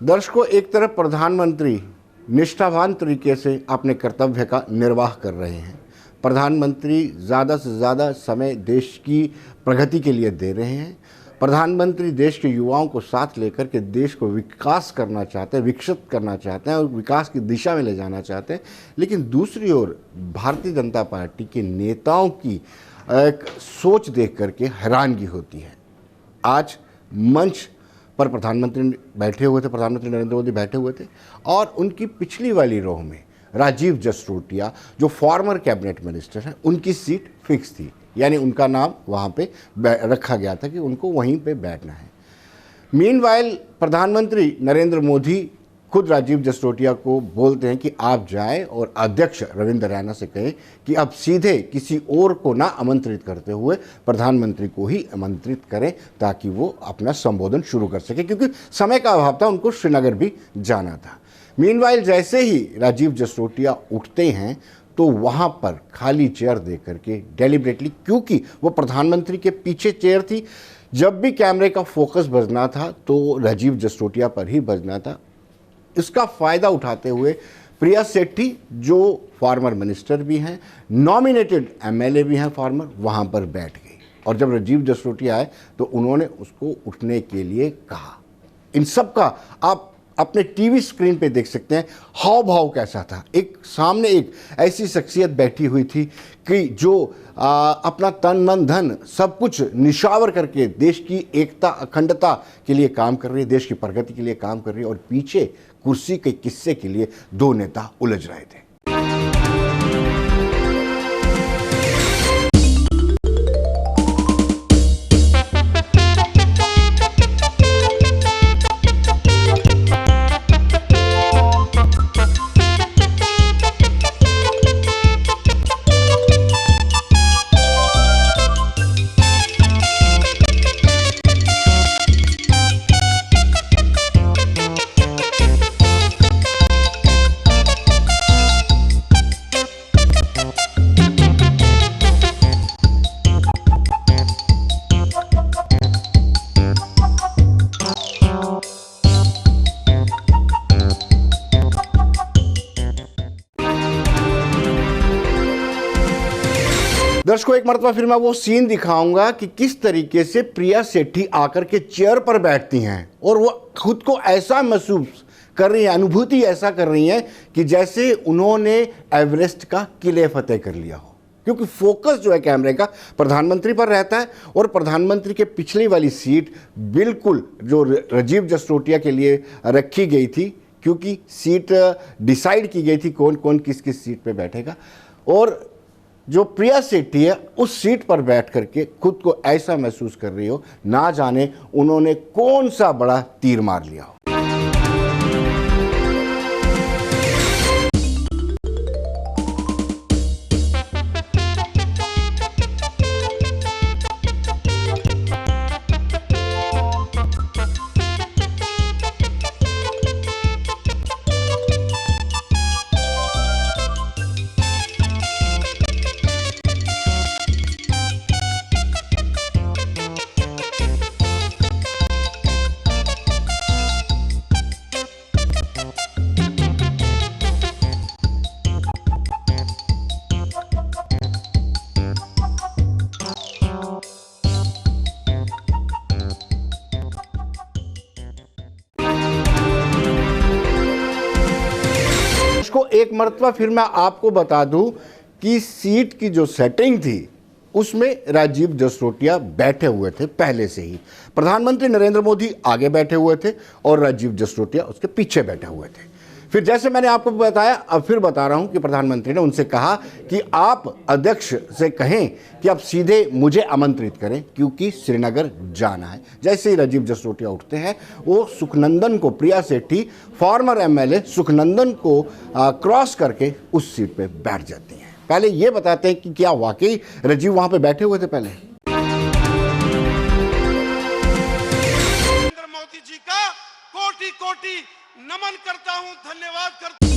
दर्शकों, एक तरफ प्रधानमंत्री निष्ठावान तरीके से अपने कर्तव्य का निर्वाह कर रहे हैं। प्रधानमंत्री ज़्यादा से ज़्यादा समय देश की प्रगति के लिए दे रहे हैं। प्रधानमंत्री देश के युवाओं को साथ लेकर के देश को विकास करना चाहते हैं, विकसित करना चाहते हैं और विकास की दिशा में ले जाना चाहते हैं। लेकिन दूसरी ओर भारतीय जनता पार्टी के नेताओं की एक सोच देख करके हैरानगी होती है। आज मंच पर प्रधानमंत्री बैठे हुए थे, प्रधानमंत्री नरेंद्र मोदी बैठे हुए थे और उनकी पिछली वाली रो में राजीव जसरोटिया जो फॉर्मर कैबिनेट मिनिस्टर हैं, उनकी सीट फिक्स थी, यानी उनका नाम वहाँ पे रखा गया था कि उनको वहीं पे बैठना है। मीनवाइल प्रधानमंत्री नरेंद्र मोदी खुद राजीव जसरोटिया को बोलते हैं कि आप जाएं और अध्यक्ष रविंद्र रैना से कहें कि अब सीधे किसी और को ना आमंत्रित करते हुए प्रधानमंत्री को ही आमंत्रित करें ताकि वो अपना संबोधन शुरू कर सके, क्योंकि समय का अभाव था, उनको श्रीनगर भी जाना था। मीनवाइल जैसे ही राजीव जसरोटिया उठते हैं तो वहाँ पर खाली चेयर दे करके डेलिबरेटली, क्योंकि वो प्रधानमंत्री के पीछे चेयर थी, जब भी कैमरे का फोकस बजना था तो राजीव जसरोटिया पर ही बजना था। इसका फ़ायदा उठाते हुए प्रिया सेठी जो फॉर्मर मिनिस्टर भी हैं, नॉमिनेटेड एमएलए भी हैं फॉर्मर, वहाँ पर बैठ गई और जब राजीव जसरोटिया आए तो उन्होंने उसको उठने के लिए कहा। इन सब का आप अपने टीवी स्क्रीन पे देख सकते हैं हाव भाव कैसा था। एक सामने एक ऐसी शख्सियत बैठी हुई थी कि जो अपना तन मन धन सब कुछ निशावर करके देश की एकता अखंडता के लिए काम कर रही है, देश की प्रगति के लिए काम कर रही है और पीछे कुर्सी के किस्से के लिए दो नेता उलझ रहे थे। दर्शकों, एक मरतबा फिर मैं वो सीन दिखाऊंगा कि किस तरीके से प्रिया सेठी आकर के चेयर पर बैठती हैं और वो खुद को ऐसा महसूस कर रही है, अनुभूति ऐसा कर रही हैं कि जैसे उन्होंने एवरेस्ट का किले फतेह कर लिया हो, क्योंकि फोकस जो है कैमरे का प्रधानमंत्री पर रहता है और प्रधानमंत्री के पिछली वाली सीट बिल्कुल जो राजीव जसरोटिया के लिए रखी गई थी, क्योंकि सीट डिसाइड की गई थी कौन कौन किस किस सीट पे बैठेगा और जो प्रिया सेठी है उस सीट पर बैठ करके खुद को ऐसा महसूस कर रही हो ना जाने उन्होंने कौन सा बड़ा तीर मार लिया हो। एक मरतबा फिर मैं आपको बता दूं कि सीट की जो सेटिंग थी उसमें राजीव जसरोटिया बैठे हुए थे पहले से ही। प्रधानमंत्री नरेंद्र मोदी आगे बैठे हुए थे और राजीव जसरोटिया उसके पीछे बैठे हुए थे। फिर जैसे मैंने आपको बताया, अब फिर बता रहा हूं कि प्रधानमंत्री ने उनसे कहा कि आप अध्यक्ष से कहें कि आप सीधे मुझे आमंत्रित करें क्योंकि श्रीनगर जाना है। जैसे ही राजीव जसरोटिया उठते हैं वो सुखनंदन को, प्रिया सेठी फॉर्मर एमएलए सुखनंदन को क्रॉस करके उस सीट पे बैठ जाती हैं। पहले ये बताते हैं कि क्या वाकई राजीव वहां पे बैठे हुए थे पहले? नरेंद्र मोदी जी का कोटि कोटि नमन करता हूं, धन्यवाद करता हूं।